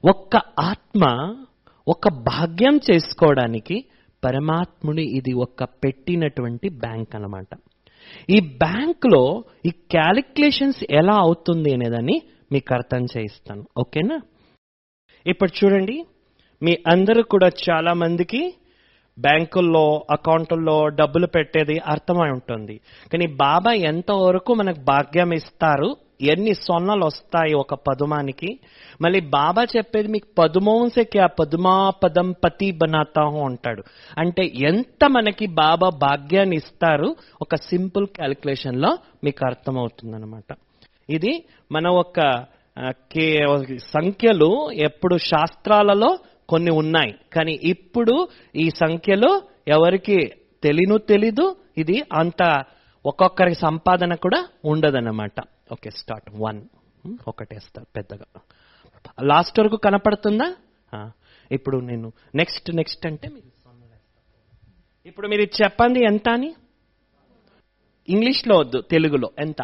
ఒక్క ఆత్మ ఒక భాగ్యం చేసుకోవడానికి పరమాత్ముడి ఇది ఒక పెట్టినటువంటి బ్యాంక్ అన్నమాట. ఈ బ్యాంక్లో ఈ క్యాలిక్యులేషన్స్ ఎలా అవుతుంది అనేదాన్ని మీకు అర్థం చేయిస్తాను. ఓకేనా? ఇప్పుడు చూడండి, మీ అందరూ కూడా చాలా మందికి బ్యాంకుల్లో అకౌంట్ల్లో డబ్బులు పెట్టేది అర్థమై ఉంటుంది. కానీ బాబా ఎంతవరకు మనకు భాగ్యం ఇస్తారు, ఎన్ని సొన్నలు వస్తాయి ఒక పదుమానికి. మళ్ళీ బాబా చెప్పేది మీకు పదుమోంసే క్యా పదుమా పదం పతి బనాతా హూ అంటాడు. అంటే ఎంత మనకి బాబా భాగ్యాన్ని ఇస్తారు ఒక సింపుల్ క్యాలిక్యులేషన్ లో మీకు అర్థమవుతుంది అనమాట. ఇది మన ఒక సంఖ్యలు ఎప్పుడు శాస్త్రాలలో కొన్ని ఉన్నాయి, కానీ ఇప్పుడు ఈ సంఖ్యలు ఎవరికి తెలీదు. ఇది అంత ఒక్కొక్కరి సంపాదన కూడా ఉండదన్నమాట. ఓకే, స్టార్ట్ 1 ఒకటేస్తారు పెద్దగా. లాస్ట్ వరకు కనపడుతుందా? ఇప్పుడు నేను నెక్స్ట్ అంటే మీరు ఇప్పుడు మీరు చెప్పండి ఎంత అని. ఇంగ్లీష్లో వద్దు, తెలుగులో. ఎంత?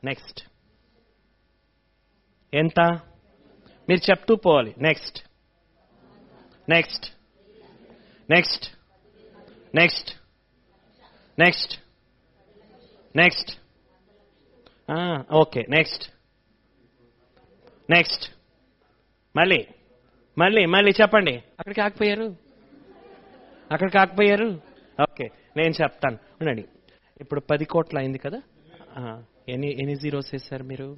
నెక్స్ట్ ఎంత మీరు చెప్తూ పోవాలి. Next next next next next next okay, next next మళ్ళీ మళ్ళీ మళ్ళీ చెప్పండి. అక్కడికి ఆగిపోయారు. ఓకే, నేను చెప్తాను ఉండండి. ఇప్పుడు 10 కోట్లు అయింది కదా. ఎన్ని జీరోస్ వేశారు మీరు?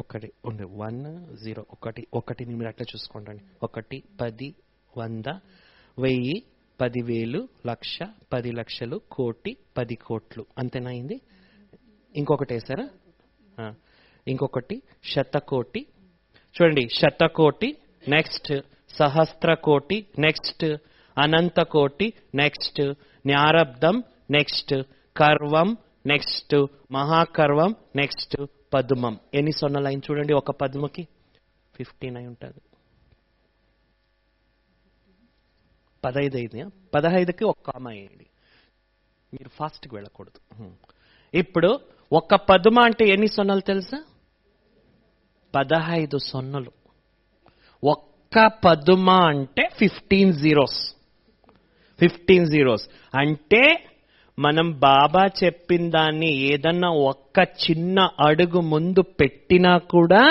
ఒకటి ఉండే 1 0 ఒకటి మీరు అట్లా చూసుకోండి. 1 10 100 1000 10,000 లక్ష 10 లక్షలు కోటి 10 కోట్లు అంతేనా అయింది? ఇంకొకటి వేసారా? ఇంకొకటి శతకోటి. చూడండి, శతకోటి, నెక్స్ట్ సహస్ర కోటి, నెక్స్ట్ అనంత కోటి, నెక్స్ట్ జ్ఞారబ్దం, నెక్స్ట్ కర్వం, నెక్స్ట్ మహాకర్వం, నెక్స్ట్ పద్మం. ఎన్ని సొన్నలు అయింది చూడండి ఒక పద్మకి? 15 అయి ఉంటుంది. 15 అయింది. 15కి ఒక కామ అయ్యింది. మీరు ఫాస్ట్కి వెళ్ళకూడదు. ఇప్పుడు ఒక పద్మ అంటే ఎన్ని సొన్నలు తెలుసా? 15 సొన్నలు. ఒక్క పద్మ అంటే 15 జీరోస్. 15 జీరోస్ అంటే మనం బాబా చెప్పిన దాన్ని ఏదన్నా ఒక్క చిన్న అడుగు ముందు పెట్టినా కూడా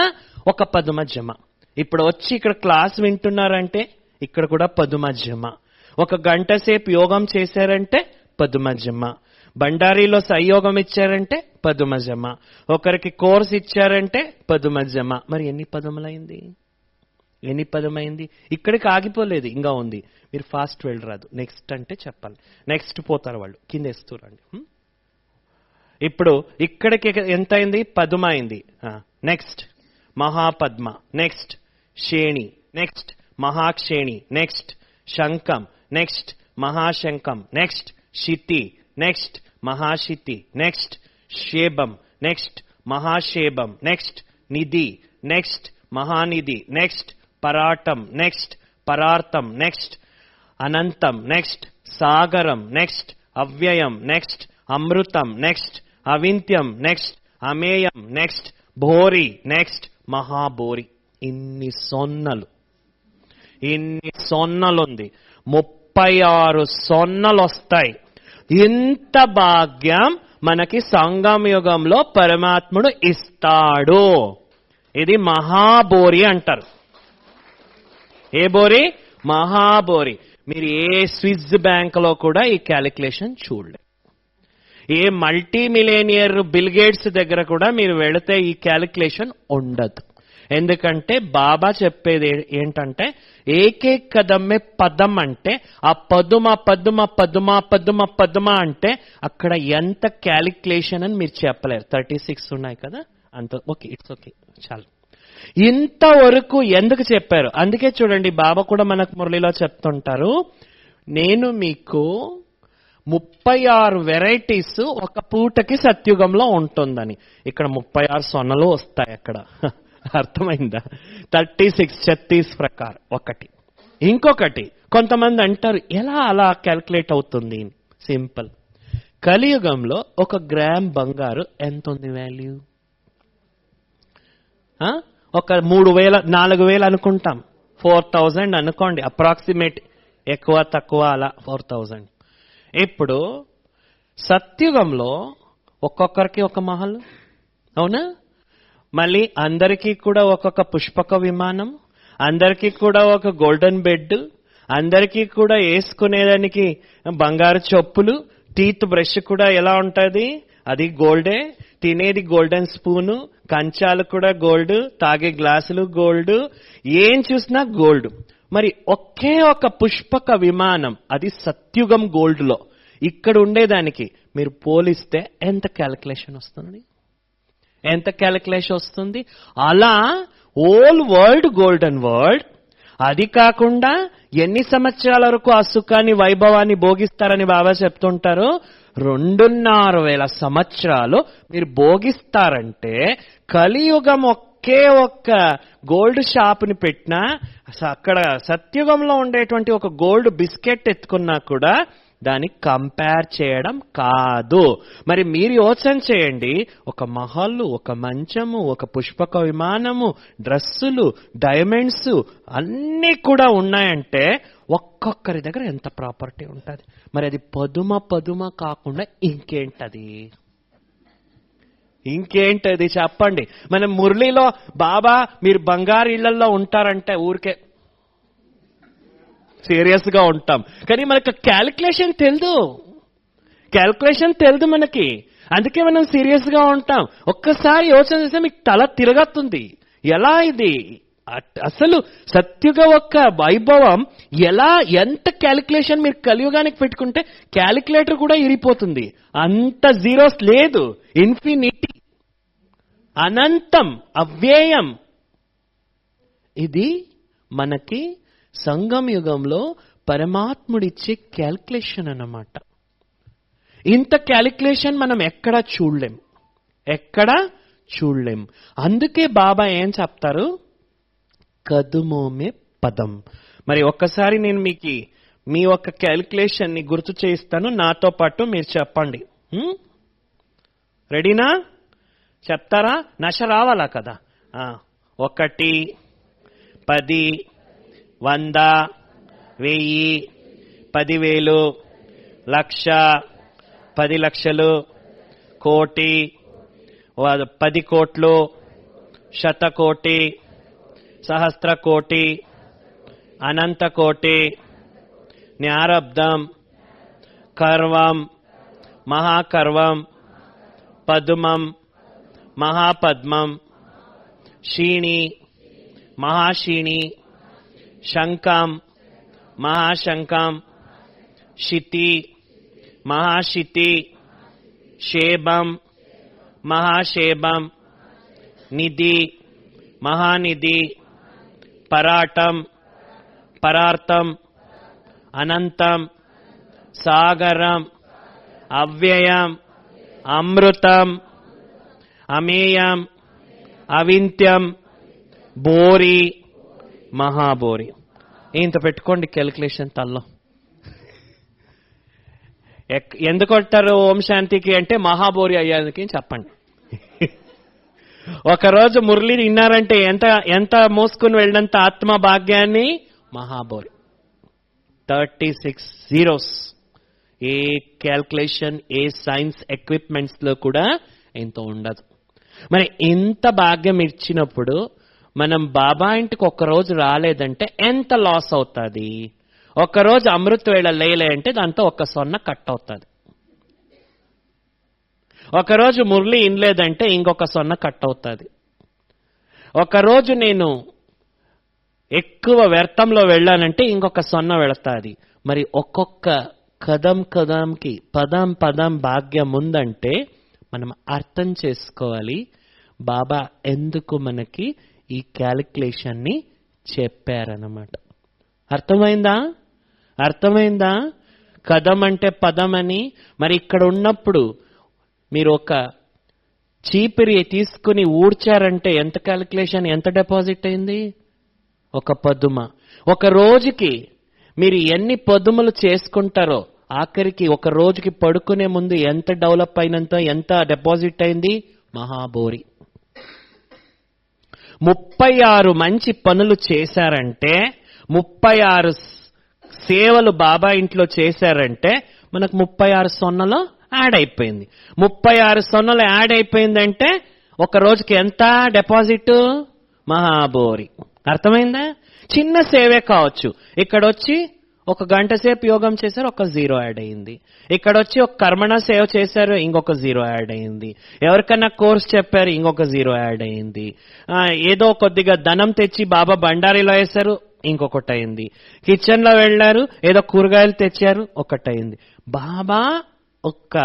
ఒక పదుమ జమ. ఇప్పుడు వచ్చి ఇక్కడ క్లాస్ వింటున్నారంటే ఇక్కడ కూడా పదుమ జమ. 1 గంట సేపు యోగం చేశారంటే పదుమ జమ. బండారీలో సహయోగం ఇచ్చారంటే పదుమ జమ. ఒకరికి కోర్స్ ఇచ్చారంటే పదుమ జమ. మరి ఎన్ని పదములైంది? ఇక్కడికి ఆగిపోలేదు, ఇంకా ఉంది. మీరు ఫాస్ట్ వెళ్ళరాదు. నెక్స్ట్ అంటే చెప్పాలి. నెక్స్ట్ పోతారు వాళ్ళు, కింద వేస్తురండి. ఇప్పుడు ఇక్కడికి ఎంత అయింది? పద్మ అయింది. నెక్స్ట్ మహాపద్మ, నెక్స్ట్ శ్రేణి, నెక్స్ట్ మహాక్షేణి, నెక్స్ట్ శంఖం, నెక్స్ట్ మహాశంఖం, నెక్స్ట్ శితి, నెక్స్ట్ మహాశితి, నెక్స్ట్ శేబం, నెక్స్ట్ మహాశేబం, నెక్స్ట్ నిధి, నెక్స్ట్ మహానిధి, నెక్స్ట్ పరాటం, నెక్స్ట్ పరార్థం, నెక్స్ట్ అనంతం, నెక్స్ట్ సాగరం, నెక్స్ట్ అవ్యయం, నెక్స్ట్ అమృతం, నెక్స్ట్ అవింత్యం, నెక్స్ట్ అమేయం, నెక్స్ట్ భోరి, నెక్స్ట్ మహాభోరి. ఇన్ని సొన్నలుంది. 36 సొన్నలు వస్తాయి. ఇంత భాగ్యం మనకి సంగమ యుగంలో పరమాత్ముడు ఇస్తాడు. ఇది మహాభోరి అంటారు. ఏ బోరి? మహాభోరి. మీరు ఏ స్విస్ బ్యాంక్ లో కూడా ఈ క్యాలిక్యులేషన్ చూడలేదు. A multi millionaire bill gates దగ్గర కూడా మీరు వెళితే ఈ క్యాలిక్యులేషన్ ఉండదు. ఎందుకంటే బాబా చెప్పేది ఏంటంటే ఏకే కదమ్మే పదం అంటే ఆ పదుమ పదుమ పదుమ పదుమ పదుమ అంటే అక్కడ ఎంత క్యాలిక్యులేషన్ అని మీరు చెప్పలేరు. 36 ఉన్నాయి కదా, అంత ఓకే, ఇట్స్ ఓకే, చాలు. ఇంతవరకు ఎందుకు చెప్పారు? అందుకే చూడండి, బాబా కూడా మనకు మురళిలో చెప్తుంటారు, నేను మీకు 36 వెరైటీస్ ఒక పూటకి సత్యుగంలో ఉంటుందని. ఇక్కడ 36 సొన్నలు వస్తాయి అక్కడ. అర్థమైందా? 36 36 ప్రకారం ఒకటి. ఇంకొకటి కొంతమంది అంటారు ఎలా అలా క్యాల్కులేట్ అవుతుంది? సింపుల్. కలియుగంలో 1 గ్రామ్ బంగారు ఎంత ఉంది వాల్యూ? ఒక 3,000 4,000 అనుకుంటాం, 4,000 అనుకోండి, అప్రాక్సిమేట్, ఎక్కువ తక్కువ అలా 4,000. ఇప్పుడు సత్యుగంలో ఒక్కొక్కరికి ఒక మహల్, అవునా? మళ్ళీ అందరికీ కూడా ఒక్కొక్క పుష్పక విమానం, అందరికీ కూడా ఒక గోల్డెన్ బెడ్, అందరికీ కూడా వేసుకునేదానికి బంగారు చెప్పులు, టీత్ బ్రష్ కూడా ఎలా ఉంటుంది, అది గోల్డే, తినేది గోల్డెన్ స్పూను, కంచాలు కూడా గోల్డ్, తాగే గ్లాసులు గోల్డ్, ఏం చూసినా గోల్డ్. మరి ఒకే ఒక పుష్పక విమానం, అది సత్యుగం గోల్డ్ లో, ఇక్కడ ఉండేదానికి మీరు పోలిస్తే ఎంత క్యాలిక్యులేషన్ వస్తుంది? ఎంత క్యాలిక్యులేషన్ వస్తుంది? అలా ఓల్ వరల్డ్ గోల్డెన్ వరల్డ్. అది కాకుండా ఎన్ని సంవత్సరాల వరకు ఆ సుఖాన్ని వైభవాన్ని భోగిస్తారని బాబా చెప్తుంటారు? 2,500 సంవత్సరాలు మీరు భోగిస్తారంటే కలియుగం ఒకే ఒక్క గోల్డ్ షాప్ని పెట్టినా, అక్కడ సత్యుగంలో ఉండేటువంటి ఒక గోల్డ్ బిస్కెట్ ఎత్తుకున్నా కూడా దాన్ని కంపేర్ చేయడం కాదు. మరి మీరు యోచన చేయండి, ఒక మహల్లు, ఒక మంచము, ఒక పుష్పక విమానము, డ్రెస్సులు, డైమండ్స్ అన్నీ కూడా ఉన్నాయంటే ఒక్కొక్కరి దగ్గర ఎంత ప్రాపర్టీ ఉంటుంది? మరి అది పదుమ కాకుండా ఇంకేంటది? ఇంకేంటది చెప్పండి. మనం మురళిలో బాబా మీరు బంగారు ఇళ్లలో ఉంటారంటే ఊరికే సీరియస్ గా ఉంటాం, కానీ మనకు క్యాలిక్యులేషన్ తెలియదు మనకి, అందుకే మనం సీరియస్ గా ఉంటాం. ఒక్కసారి యోచన చేస్తే మీకు తల తిరగతుంది. ఎలా ఇది అసలు సత్యుగ ఒక్క వైభవం, ఎలా ఎంత క్యాలిక్యులేషన్ మీరు కలియుగానికి పెట్టుకుంటే క్యాలిక్యులేటర్ కూడా ఇరిపోతుంది. అంత జీరోస్ లేదు, ఇన్ఫినిటీ, అనంతం, అవ్యయం. ఇది మనకి సంగమ యుగంలో పరమాత్ముడిచ్చే క్యాలిక్యులేషన్ అన్నమాట. ఇంత క్యాలిక్యులేషన్ మనం ఎక్కడా చూడలేం. అందుకే బాబా ఏం చెప్తారు? కదుమోమే పదం. మరి ఒక్కసారి నేను మీకు మీ యొక్క క్యాలిక్యులేషన్ ని గుర్తు చేయిస్తాను, నాతో పాటు మీరు చెప్పండి. రెడీనా? చెప్తారా? నశ రావాలా కదా? 1, 10, 100, 1000, 10,000, లక్ష, 10 లక్షలు, కోటి, 10 కోట్లు, శతకోటి, సహస్ర కోటి, అనంత కోటి, జ్ఞారబ్దం, కర్వం, మహాకర్వం, పద్మం, మహాపద్మం, షీణి, మహాషీణి, శంఖం, మహాశంఖం, శితి, మహాశితి, శేబం, మహాశేబం, నిధి, మహానిధి, పరాటం, పరార్థం, అనంతం, సాగరం, అవ్యయం, అమృతం, అమేయం, అవింత్యం, బోరి, మహాబోరి. ఇంత పెట్టుకోండి క్యాలిక్యులేషన్ తల్లో. ఎందుకు కొట్టారు ఓం శాంతికి అంటే మహాబోరి అయ్యేందుకు చెప్పండి. ఒకరోజు మురళి విన్నారంటే ఎంత మోసుకుని వెళ్ళినంత ఆత్మ భాగ్యాన్ని మహాబోరి. 36 zeros. ఏ క్యాల్కులేషన్, ఏ సైన్స్ ఎక్విప్మెంట్స్ లో కూడా ఎంతో ఉండదు. మరి ఇంత భాగ్యం ఇచ్చినప్పుడు మనం బాబా ఇంటికి ఒక్కరోజు రాలేదంటే ఎంత లాస్ అవుతుంది? ఒక్కరోజు అమృత వేళ లేలే అంటే దాంతో 1 సొన్న కట్ అవుతుంది. ఒకరోజు మురళి ఇన్లేదంటే ఇంకొక సొన్న కట్ అవుతుంది. ఒకరోజు నేను ఎక్కువ వ్యర్థంలో వెళ్ళానంటే ఇంకొక సొన్న వెళతాది. మరి ఒక్కొక్క కదంకి పదం భాగ్యం ఉందంటే మనం అర్థం చేసుకోవాలి బాబా ఎందుకు మనకి ఈ క్యాలిక్యులేషన్ ని చెప్పారన్నమాట. అర్థమైందా? కదం అంటే పదం అని. మరి ఇక్కడ ఉన్నప్పుడు మీరు ఒక చీపిరి తీసుకుని ఊడ్చారంటే ఎంత క్యాలిక్యులేషన్, ఎంత డిపాజిట్ అయింది? 1 పదుమ. ఒక రోజుకి మీరు ఎన్ని పదుములు చేసుకుంటారో ఆఖరికి ఒక రోజుకి పడుకునే ముందు ఎంత డెవలప్ అయినంత, ఎంత డిపాజిట్ అయింది? మహాబోరి. 36 మంచి పనులు చేశారంటే, 36 సేవలు బాబా ఇంట్లో చేశారంటే మనకు 36 సొన్నలు యాడ్ అయిపోయింది. 36 సొన్నలు యాడ్ అయిపోయిందంటే ఒక రోజుకి ఎంత డిపాజిట్? మహాబోరి. అర్థమైందా? చిన్న సేవే కావచ్చు. ఇక్కడ వచ్చి 1 గంట సేపు యోగం చేశారు, 1 0 యాడ్ అయింది. ఇక్కడ వచ్చి ఒక కర్మణ సేవ చేశారు, ఇంకొక 0 యాడ్ అయింది. ఎవరికన్నా కోర్స్ చెప్పారు, ఇంకొక 0 యాడ్ అయింది. ఏదో కొద్దిగా ధనం తెచ్చి బాబా బండారీలో వేశారు, ఇంకొకటి అయింది. కిచెన్ లో వెళ్ళారు, ఏదో కూరగాయలు తెచ్చారు, ఒకటైంది. బాబా ఒక్క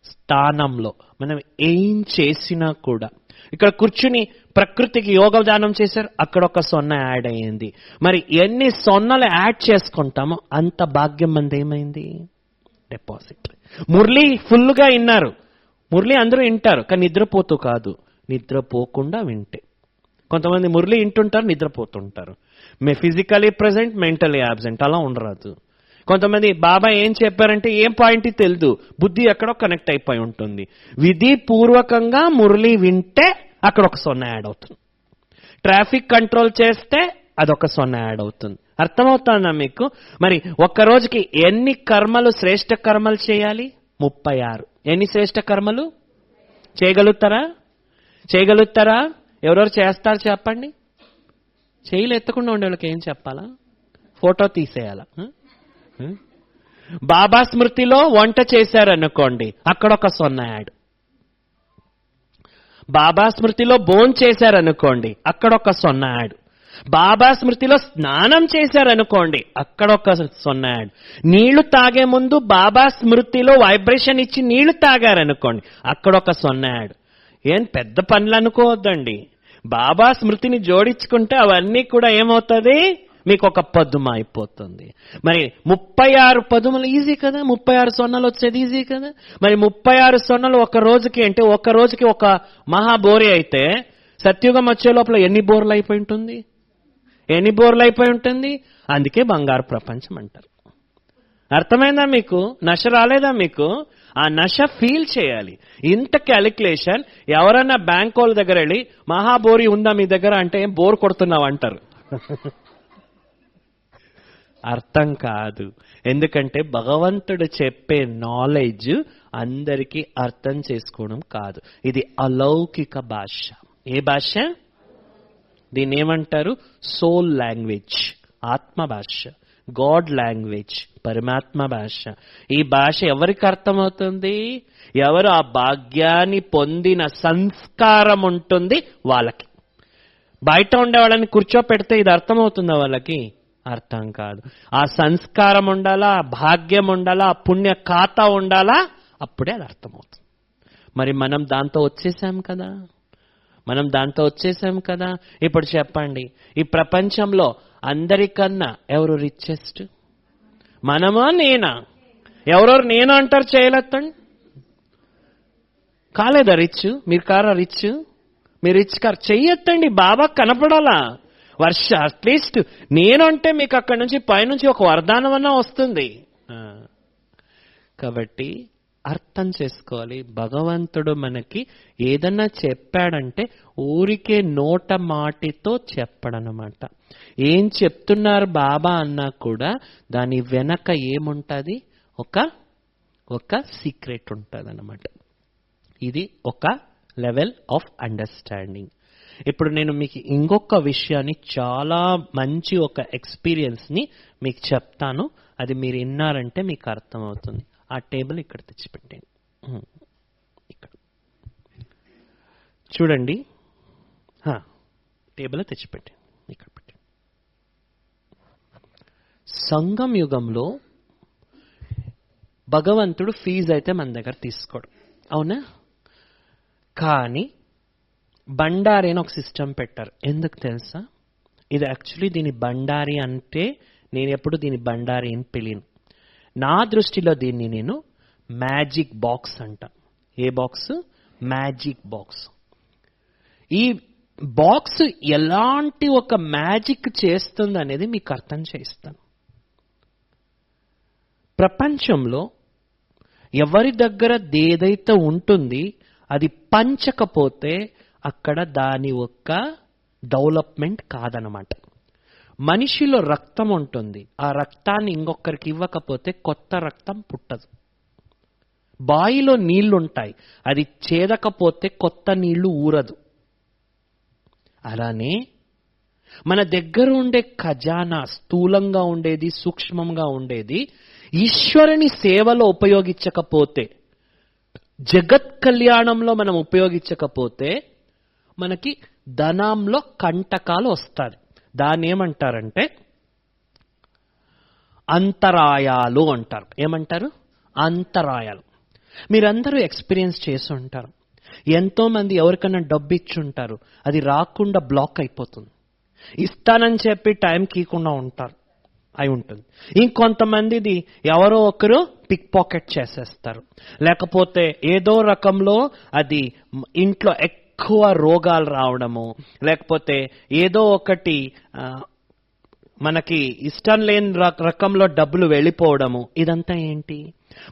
స్థానంలో మనం ఏం చేసినా కూడా, ఇక్కడ కూర్చుని ప్రకృతికి యోగదానం చేశారు, అక్కడ 1 సొన్న యాడ్ అయ్యింది. మరి ఎన్ని సొన్నలు యాడ్ చేసుకుంటామో అంత భాగ్యం మంది ఏమైంది? డిపాజిట్. మురళి ఫుల్గా విన్నారు. మురళి అందరూ వింటారు, కానీ నిద్రపోతూ కాదు, నిద్రపోకుండా వింటే. కొంతమంది మురళి వింటుంటారు, నిద్రపోతుంటారు. ఫిజికలీ ప్రెసెంట్, మెంటలీ యాబ్సెంట్, అలా ఉండరాదు. కొంతమంది బాబా ఏం చెప్పారంటే ఏం పాయింట్ తెలియదు, బుద్ధి ఎక్కడో కనెక్ట్ అయిపోయి ఉంటుంది. విధి పూర్వకంగా మురళి వింటే అక్కడ 1 సొన్న యాడ్ అవుతుంది. ట్రాఫిక్ కంట్రోల్ చేస్తే అదొక సొన్న యాడ్ అవుతుంది. అర్థమవుతుందా మీకు? మరి ఒక్క రోజుకి ఎన్ని కర్మలు, శ్రేష్ఠ కర్మలు చేయాలి? 36. ఎన్ని శ్రేష్ఠ కర్మలు చేయగలుగుతారా? చేయగలుగుతారా? ఎవరెవరు చేస్తారు చెప్పండి. చేయలు ఎత్తకుండా ఉండే వాళ్ళకి ఏం చెప్పాలా? ఫోటో తీసేయాలా? బాబా స్మృతిలో వంట చేశారనుకోండి, అక్కడ 1 సొన్న యాడ్. బాబా స్మృతిలో భోజనం చేశారనుకోండి, అక్కడ 1 సొన్న యాడ్. బాబా స్మృతిలో స్నానం చేశారనుకోండి, అక్కడ 1 సొన్న యాడ్. నీళ్లు తాగే ముందు బాబా స్మృతిలో వైబ్రేషన్ ఇచ్చి నీళ్లు తాగారనుకోండి, అక్కడ 1 సొన్న యాడ్. ఏం పెద్ద పనులు అనుకోవద్దండి. బాబా స్మృతిని జోడించుకుంటే అవన్నీ కూడా ఏమవుతుంది? మీకు 1 పదుమ అయిపోతుంది. మరి 36 పదుములు ఈజీ కదా? 36 సొన్నలు వచ్చేది ఈజీ కదా? మరి 36 సొన్నలు ఒక రోజుకి అంటే, ఒక రోజుకి 1 మహాబోరి అయితే సత్యుగం వచ్చే లోపల ఎన్ని బోర్లు అయిపోయి ఉంటుంది? ఎన్ని బోర్లు అయిపోయి ఉంటుంది? అందుకే బంగారు ప్రపంచం అంటారు. అర్థమైందా మీకు? నశ రాలేదా మీకు? ఆ నశ ఫీల్ చేయాలి. ఇంత క్యాలిక్యులేషన్. ఎవరన్నా బ్యాంక్ వాళ్ళ దగ్గర వెళ్ళి మహాబోరి ఉందా మీ దగ్గర అంటే బోర్ కొడుతున్నావు అంటారు. అర్థం కాదు. ఎందుకంటే భగవంతుడు చెప్పే నాలెడ్జ్ అందరికీ అర్థం చేసుకోవడం కాదు. ఇది అలౌకిక భాష. ఏ భాష? దీన్ని ఏమంటారు? సోల్ లాంగ్వేజ్, ఆత్మ భాష, గాడ్ లాంగ్వేజ్, పరమాత్మ భాష. ఈ భాష ఎవరికి అర్థమవుతుంది? ఎవరు ఆ భాగ్యాన్ని పొందిన సంస్కారం ఉంటుంది వాళ్ళకి. బయట ఉండే వాళ్ళని కూర్చోపెడితే ఇది అర్థమవుతుందా వాళ్ళకి? అర్థం కాదు. ఆ సంస్కారం ఉండాలా, భాగ్యం ఉండాలా, పుణ్య ఖాతా ఉండాలా, అప్పుడే అది అర్థమవుతుంది. మరి మనం దాంతో వచ్చేసాం కదా, మనం దాంతో వచ్చేసాం కదా. ఇప్పుడు చెప్పండి, ఈ ప్రపంచంలో అందరికన్నా ఎవరు రిచెస్ట్? మనమా నేనా? ఎవరెవరు నేను అంటారు? చేయలేదండి. కాలేదా రిచ్? మీరు కారా రిచ్? మీరు రిచ్ కారు చెయ్యొద్దండి. బాబా కనపడాలా? అట్లీస్ట్ నేను అంటే మీకు అక్కడి నుంచి పైనుంచి 1 వరదానం అన్నా వస్తుంది. కాబట్టి అర్థం చేసుకోవాలి. భగవంతుడు మనకి ఏదన్నా చెప్పాడంటే ఊరికే నోట మాటితో చెప్పడనమాట. ఏం చెప్తున్నారు బాబా అన్నా కూడా దాని వెనక ఏముంటుంది? ఒక సీక్రెట్ ఉంటుంది అన్నమాట. ఇది ఒక లెవెల్ ఆఫ్ అండర్స్టాండింగ్. ఇప్పుడు నేను మీకు ఇంకొక విషయాన్ని, చాలా మంచి ఒక ఎక్స్పీరియన్స్ని మీకు చెప్తాను. అది మీరు విన్నారంటే మీకు అర్థమవుతుంది. ఆ టేబుల్ ఇక్కడ తెచ్చిపెట్టండి. ఇక్కడ చూడండి, టేబుల్ తెచ్చిపెట్టండి, ఇక్కడ పెట్టండి. సంగం యుగంలో భగవంతుడు ఫీజు అయితే మన దగ్గర తీసుకోడు, అవునా? కానీ బండారి అని ఒక సిస్టమ్ పెట్టారు. ఎందుకు తెలుసా? ఇది యాక్చువల్లీ దీని బండారి అంటే నేను ఎప్పుడు దీని బండారి అని పిలియను. నా దృష్టిలో దీన్ని నేను మ్యాజిక్ బాక్స్ అంట. ఏ బాక్స్? Magic box. ఈ బాక్స్ ఎలాంటి ఒక మ్యాజిక్ చేస్తుంది అనేది మీకు అర్థం చేస్తాను. ప్రపంచంలో ఎవరి దగ్గర ఏదైతే ఉంటుంది అది పంచకపోతే అక్కడ దాని యొక్క డెవలప్మెంట్ కాదనమాట. మనిషిలో రక్తం ఉంటుంది, ఆ రక్తాన్ని ఇంకొకరికి ఇవ్వకపోతే కొత్త రక్తం పుట్టదు. బావిలో నీళ్లుంటాయి, అది చేదకపోతే కొత్త నీళ్లు ఊరదు. అలానే మన దగ్గర ఉండే ఖజానా స్థూలంగా ఉండేది, సూక్ష్మంగా ఉండేది ఈశ్వరుని సేవలో ఉపయోగించకపోతే, జగత్ కళ్యాణంలో మనం ఉపయోగించకపోతే మనకి ధనంలో కంటకాలు వస్తాయి. దాన్ని ఏమంటారంటే అంతరాయాలు అంటారు. ఏమంటారు? అంతరాయాలు. మీరందరూ ఎక్స్పీరియన్స్ చేసి ఉంటారు. ఎంతో మంది ఎవరికైనా డబ్బు ఇచ్చుంటారు, అది రాకుండా బ్లాక్ అయిపోతుంది. ఇస్తానని చెప్పి టైంకి ఇవ్వకుండా ఉంటారు, అయి ఉంటుంది. ఇంకొంతమందిది ఎవరో ఒకరు పిక్ పాకెట్ చేసేస్తారు, లేకపోతే ఏదో రకంలో అది ఇంట్లో ఎక్కువ రోగాలు రావడము, లేకపోతే ఏదో ఒకటి మనకి ఇష్టం లేని రకంలో డబ్బులు వెళ్ళిపోవడము. ఇదంతా ఏంటి?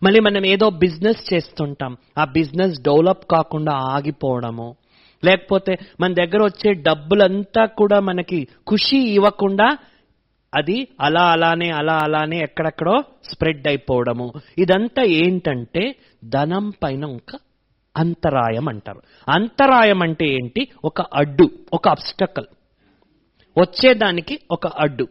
మళ్ళీ మనం ఏదో బిజినెస్ చేస్తుంటాం, ఆ బిజినెస్ డెవలప్ కాకుండా ఆగిపోవడము, లేకపోతే మన దగ్గర వచ్చే డబ్బులంతా కూడా మనకి ఖుషి ఇవ్వకుండా అది అలానే ఎక్కడెక్కడో స్ప్రెడ్ అయిపోవడము. ఇదంతా ఏంటంటే ధనం పైన ఒక అంతరాయం అంటారు. అంతరాయం అంటే ఏంటి? ఒక అడ్డు, ఒక అబ్స్టకల్, వచ్చేదానికి ఒక అడ్డు.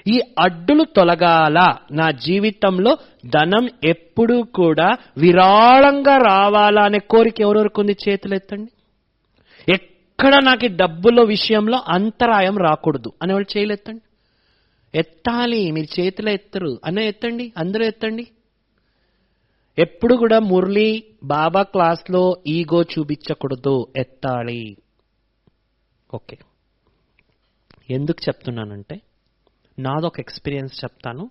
ఈ అడ్డులు తొలగాల. నా జీవితంలో ధనం ఎప్పుడూ కూడా విరాళంగా రావాలా అనే కోరిక ఎవరెవరికి ఉంది? చేతులు ఎత్తండి. ఎక్కడ నాకు డబ్బుల విషయంలో అంతరాయం రాకూడదు అనేవాళ్ళు చేయలు ఎత్తండి. ఎత్తాలి, మీరు చేతులు ఎత్తరు అనే ఎత్తండి, అందరూ ఎత్తండి. ఎప్పుడు కూడా మురళి బాబా క్లాస్లో ఈగో చూపించకూడదు, ఎత్తాలి. ఓకే, ఎందుకు చెప్తున్నానంటే నాదొక ఎక్స్పీరియన్స్ చెప్తాను,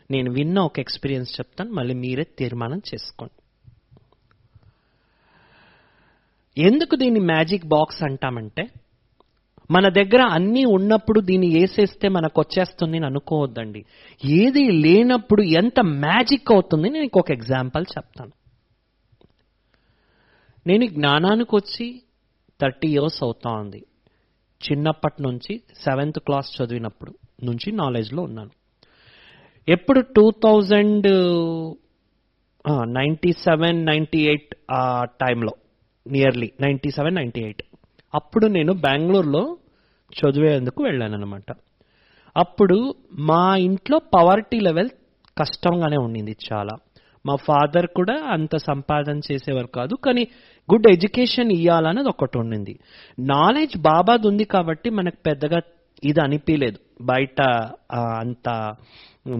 నేను విన్న ఒక ఎక్స్పీరియన్స్ చెప్తాను, మళ్ళీ మీరే తీర్మానం చేసుకోండి. ఎందుకు దీన్ని మ్యాజిక్ బాక్స్ అంటామంటే, మన దగ్గర అన్నీ ఉన్నప్పుడు దీన్ని వేసేస్తే మనకు వచ్చేస్తుంది అని అనుకోవద్దండి. ఏది లేనప్పుడు ఎంత మ్యాజిక్ అవుతుంది నేను ఇంకొక ఎగ్జాంపుల్ చెప్తాను. నేను జ్ఞానానికి వచ్చి 30 years అవుతా ఉంది. చిన్నప్పటి నుంచి 7th class చదివినప్పుడు నుంచి నాలెడ్జ్లో ఉన్నాను. ఎప్పుడు 97-98 ఆ టైంలో, నియర్లీ 97-98 అప్పుడు నేను బెంగళూరులో చదివేందుకు వెళ్ళాను అనమాట. అప్పుడు మా ఇంట్లో పవర్టీ లెవెల్ కష్టంగానే ఉండింది చాలా. మా ఫాదర్ కూడా అంత సంపాదన చేసేవారు కాదు, కానీ గుడ్ ఎడ్యుకేషన్ ఇవ్వాలన్నది ఒకటి ఉండింది. నాలెడ్జ్ బాబాది ఉంది కాబట్టి మనకు పెద్దగా ఇది అనిపించలేదు, బయట అంత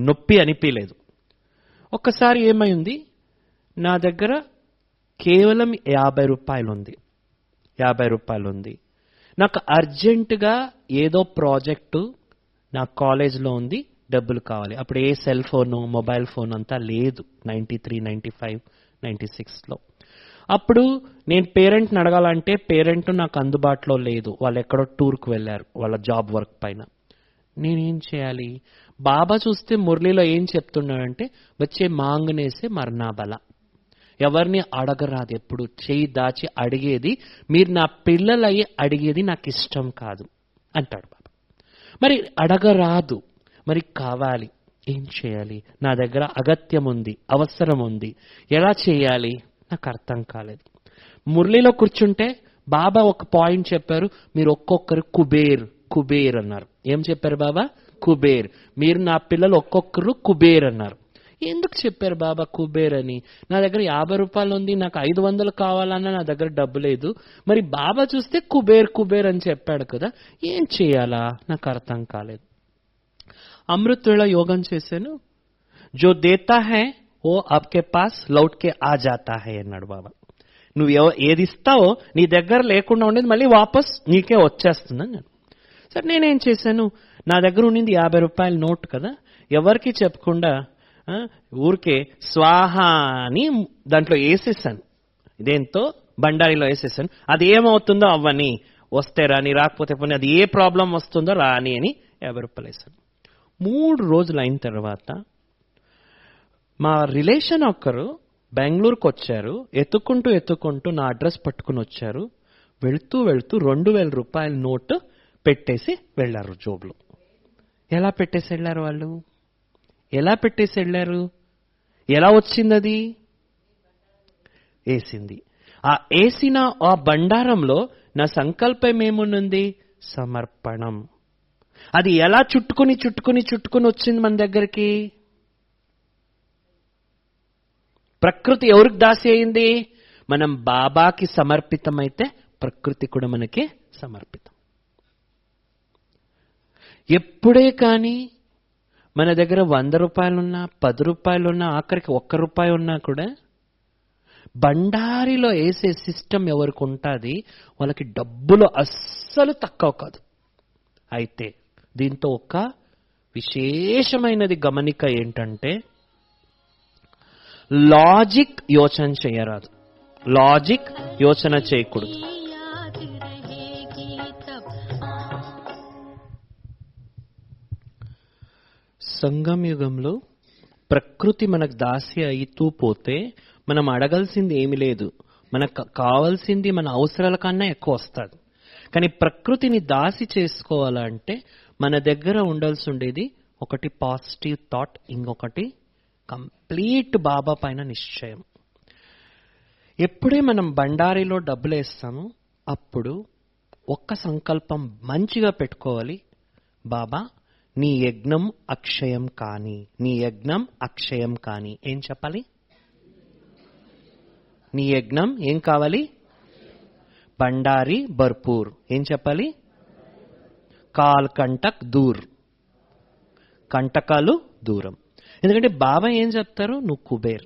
నొప్పి అనిపించలేదు. ఒక్కసారి ఏమైంది, నా దగ్గర కేవలం 50 రూపాయలు ఉంది. నాకు అర్జెంటుగా ఏదో ప్రాజెక్టు నా కాలేజ్లో ఉంది, డబ్బులు కావాలి. అప్పుడు ఏ సెల్ ఫోను, మొబైల్ ఫోన్ అంతా లేదు, 93, 95, 96లో. అప్పుడు నేను పేరెంట్ని అడగాలంటే పేరెంట్ నాకు అందుబాటులో లేదు, వాళ్ళు ఎక్కడో టూర్కి వెళ్ళారు వాళ్ళ జాబ్ వర్క్ పైన. నేనేం చేయాలి? బాబా చూస్తే మురళిలో ఏం చెప్తున్నాడంటే, వచ్చే మాంగనేసే మర్నాబల, ఎవరిని అడగరాదు, ఎప్పుడు చేయి దాచి అడిగేది, మీరు నా పిల్లలయ్యి అడిగేది నాకు ఇష్టం కాదు అంటాడు బాబా. మరి అడగరాదు, మరి కావాలి, ఏం చేయాలి? నా దగ్గర అగత్యం ఉంది, అవసరం ఉంది, ఎలా చేయాలి నాకు అర్థం కాలేదు. మురళిలో కూర్చుంటే బాబా ఒక పాయింట్ చెప్పారు, మీరు ఒక్కొక్కరు కుబేర్ అన్నారు. ఏం చెప్పారు బాబా? కుబేర్. మీరు నా పిల్లలు ఒక్కొక్కరు కుబేర్ అన్నారు. ఎందుకు చెప్పారు బాబా కుబేర్ అని? నా దగ్గర 50 రూపాయలు ఉంది, నాకు 500 కావాలన్నా నా దగ్గర డబ్బు లేదు. మరి బాబా చూస్తే కుబేర్ అని చెప్పాడు కదా, ఏం చేయాలా నాకు అర్థం కాలేదు. అమృత్ వేళ యోగం చేశాను. జో దేతా హై ఓ ఆప్కే పాస్ లౌట్ కే ఆ జాతా హై అన్నాడు బాబా. నువ్వు ఏది ఇస్తావో నీ దగ్గర లేకుండా ఉండేది మళ్ళీ వాపస్ నీకే వచ్చేస్తుందని నేను. సరే నేనేం చేశాను, నా దగ్గర ఉండింది 50 రూపాయల నోట్ కదా, ఎవరికి చెప్పకుండా ఊరికే స్వాహా అని దాంట్లో వేసేసాను. ఇదేంతో బండారిలో వేసేసాను. అది ఏమవుతుందో అవ్వని, వస్తే రాని, రాకపోతే పోనీ, అది ఏ ప్రాబ్లం వస్తుందో రాని అని 50 రూపాయలు వేసాను. 3 రోజులు అయిన తర్వాత మా రిలేషన్ ఒకరు బెంగళూరుకు వచ్చారు. ఎత్తుకుంటూ నా అడ్రస్ పట్టుకుని వచ్చారు. వెళ్తూ 2,000 రూపాయల నోటు పెట్టేసి వెళ్ళారు జోబులో. ఎలా పెట్టేసి వెళ్ళారు వాళ్ళు? ఎలా పెట్టేసి వెళ్ళారు? ఎలా వచ్చింది అది? వేసింది. ఆ వేసిన ఆ బండారంలో నా సంకల్పం ఏముంది? సమర్పణం. అది ఎలా చుట్టుకుని వచ్చింది మన దగ్గరికి? ప్రకృతి ఎవరికి దాసి అయింది? మనం బాబాకి సమర్పితమైతే ప్రకృతి కూడా మనకి సమర్పితం. ఎప్పుడే కానీ మన దగ్గర 100 రూపాయలున్నా, 10 రూపాయలున్నా, ఆఖరికి 1 రూపాయి ఉన్నా కూడా బండారిలో వేసే సిస్టమ్ ఎవరికి ఉంటుంది, వాళ్ళకి డబ్బులు అస్సలు తక్కువ కాదు. అయితే దీంతో ఒక విశేషమైనది గమనిక ఏంటంటే, లాజిక్ యోచన చేయరాదు. లాజిక్ యోచన చేయకూడదు. సంగం యుగంలో ప్రకృతి మనకు దాసి అయితూ పోతే మనం అడగాల్సింది ఏమి లేదు. మనకు కావాల్సింది మన అవసరాల కన్నా ఎక్కువ వస్తుంది. కానీ ప్రకృతిని దాసి చేసుకోవాలంటే మన దగ్గర ఉండాల్సి ఉండేది ఒకటి పాజిటివ్ థాట్, ఇంకొకటి కంప్లీట్ బాబా పైన నిశ్చయం. ఎప్పుడే మనం బండారిలో డబ్బులు వేస్తామో అప్పుడు ఒక్క సంకల్పం మంచిగా పెట్టుకోవాలి. బాబా, నీ యజ్ఞం అక్షయం కాని, నీ యజ్ఞం అక్షయం కాని. ఏం చెప్పాలి? నీ యజ్ఞం ఏం కావాలి? బండారి భర్పూర్. ఏం చెప్పాలి? కాల్ కంటక్ దూర్, కంటకాలు దూరం. ఎందుకంటే బాబా ఏం చెప్తారు? నువ్వు కుబేర్.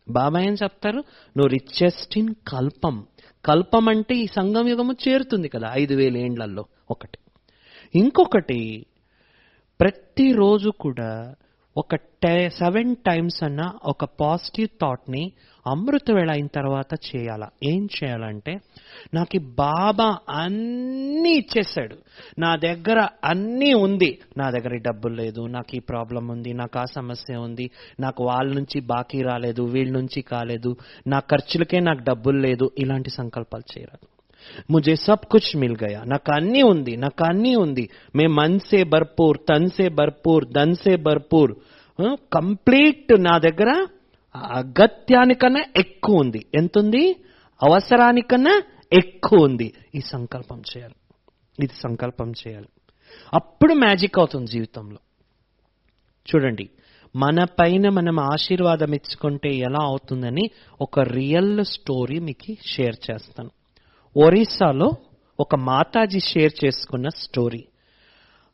బాబా ఏం చెప్తారు? నువ్వు రిచెస్ట్ ఇన్ కల్పం. కల్పం అంటే ఈ సంగం యుగము చేరుతుంది కదా 5,000 ఏండ్లలో ఒకటి. ఇంకొకటి, ప్రతిరోజు కూడా ఒక 7 టైమ్స్ అన్న ఒక పాజిటివ్ థాట్ని అమృత వేళ అయిన తర్వాత చేయాలా. ఏం చేయాలంటే, నాకు బాబా అన్నీ ఇచ్చేసాడు, నా దగ్గర అన్నీ ఉంది, నా దగ్గర డబ్బులు లేదు, నాకు ఈ ప్రాబ్లం ఉంది, నాకు ఆ సమస్య ఉంది, నాకు వాళ్ళ నుంచి బాకీ రాలేదు, వీళ్ళ నుంచి కాలేదు, నా ఖర్చులకే నాకు డబ్బులు లేదు, ఇలాంటి సంకల్పాలు చేయరాదు. मुझे सब कुछ मिल गया, నాకు అన్నీ ఉంది, నాకు అన్నీ ఉంది, మే మన్ సే భర్పూర్, తన్ సే భర్పూర్, ధన్ సే భర్పూర్, కంప్లీట్ నా దగ్గర అగత్యానికన్నా ఎక్కువ ఉంది. ఎంతుంది? అవసరానికన్నా ఎక్కువ ఉంది. ఈ సంకల్పం చేయాలి. ఇది సంకల్పం చేయాలి. అప్పుడు మ్యాజిక్ అవుతుంది జీవితంలో. చూడండి, మన పైన మనం ఆశీర్వాదం ఇచ్చుకుంటే ఎలా అవుతుందని ఒక రియల్ స్టోరీ మీకు షేర్ చేస్తాను. ఒరిస్సాలో ఒక మాతాజీ షేర్ చేసుకున్న స్టోరీ.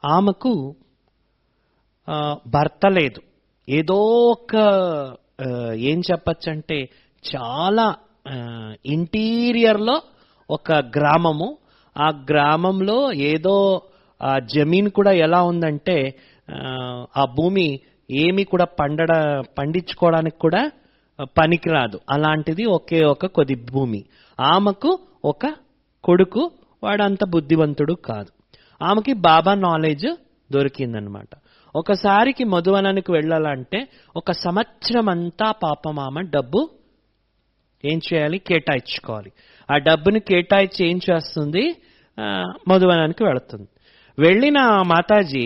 ఆమెకు భర్త లేదు. ఏదో ఒక ఏం చెప్పచ్చంటే చాలా ఇంటీరియర్లో ఒక గ్రామము. ఆ గ్రామంలో ఏదో ఆ జమీన్ కూడా ఎలా ఉందంటే ఆ భూమి ఏమి కూడా పండించుకోవడానికి కూడా పనికిరాదు. అలాంటిది ఒకే ఒక కొద్ది భూమి. ఆమెకు ఒక కొడుకు, వాడంత బుద్ధివంతుడు కాదు. ఆమెకి బాబా నాలెడ్జ్ దొరికిందనమాట. ఒకసారికి మధువనానికి వెళ్ళాలంటే 1 సంవత్సరం అంతా పాపం ఆమె డబ్బు ఏం చేయాలి? కేటాయించుకోవాలి. ఆ డబ్బుని కేటాయించి ఏం చేస్తుంది? మధువనానికి వెళుతుంది. వెళ్ళిన మాతాజీ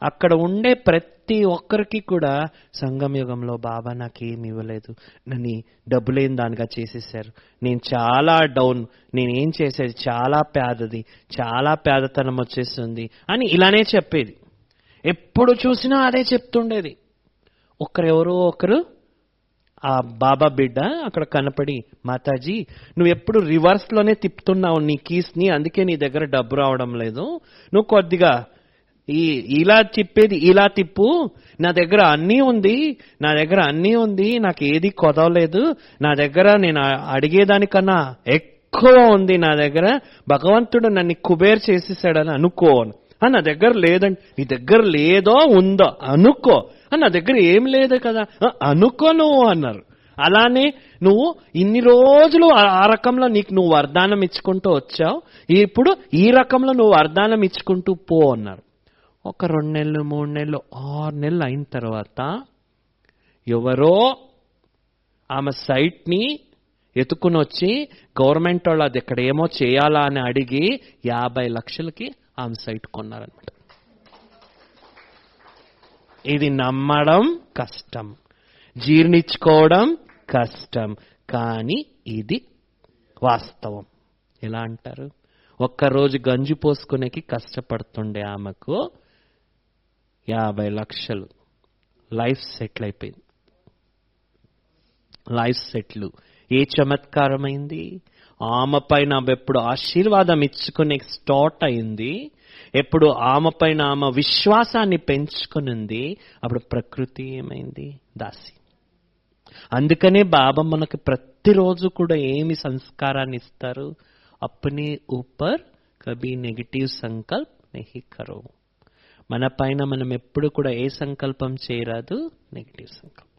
అక్కడ ఉండే ప్రతి ఒక్కరికి కూడా సంగం యుగంలో బాబా నాకేమి ఇవ్వలేదు, నన్ను డబ్బులేని దానిగా చేసేసారు, నేను చాలా డౌన్, నేనేం చేసేది చాలా పేదది, చాలా పేదతనం వచ్చేస్తుంది అని ఇలానే చెప్పేది. ఎప్పుడు చూసినా అదే చెప్తుండేది. ఎవరో ఒకరు ఆ బాబా బిడ్డ అక్కడ కనపడి, మాతాజీ నువ్వు ఎప్పుడు రివర్స్లోనే తిప్పుతున్నావు నీ కీస్ని, అందుకే నీ దగ్గర డబ్బు రావడం లేదు, నువ్వు కొద్దిగా ఇలా తిప్పేది ఇలా తిప్పు, నా దగ్గర అన్నీ ఉంది, నా దగ్గర అన్నీ ఉంది, నాకు ఏది కొదవలేదు, నా దగ్గర నేను అడిగేదానికన్నా ఎక్కువ ఉంది, నా దగ్గర భగవంతుడు నన్ను కుబేర్ చేసేసాడని అనుకోను. నా దగ్గర లేదండి. నీ దగ్గర లేదో ఉందో అనుకో. నా దగ్గర ఏం లేదు కదా, అనుకో నువ్వు అన్నారు. అలానే నువ్వు ఇన్ని రోజులు ఆ రకంలో నీకు నువ్వు వరదానం ఇచ్చుకుంటూ వచ్చావు, ఇప్పుడు ఈ రకంలో నువ్వు వరదానం ఇచ్చుకుంటూ పో అన్నారు. 1 2 నెలలు 3 నెలలు 6 నెలలు అయిన తర్వాత ఎవరో ఆమె సైట్ని ఎత్తుకుని వచ్చి గవర్నమెంట్ వాళ్ళు అది ఇక్కడ ఏమో చేయాలా అని అడిగి 50 లక్షలకి ఆమె సైట్ కొన్నారనమాట. ఇది నమ్మడం కష్టం, జీర్ణించుకోవడం కష్టం, కానీ ఇది వాస్తవం. ఎలా అంటారు? ఒక్కరోజు గంజి పోసుకునేకి కష్టపడుతుండే ఆమెకు 50 లక్షలు లైఫ్ సెటిల్ అయిపోయింది. Life settle. ఏ చమత్కారమైంది! ఆమె పైన ఎప్పుడు ఆశీర్వాదం ఇచ్చుకునే స్టార్ట్ అయింది, ఎప్పుడు ఆమె పైన ఆమె విశ్వాసాన్ని పెంచుకునింది, అప్పుడు ప్రకృతి ఏమైంది? దాసి. అందుకనే బాబా మనకు ప్రతిరోజు కూడా ఏమి సంస్కారాన్ని ఇస్తారు? అప్నే ఊపర్ కభీ నెగిటివ్ సంకల్ప్ నహీ కరో. మన పైన మనం ఎప్పుడు కూడా ఏ సంకల్పం చేయరాదు? నెగిటివ్ సంకల్పం.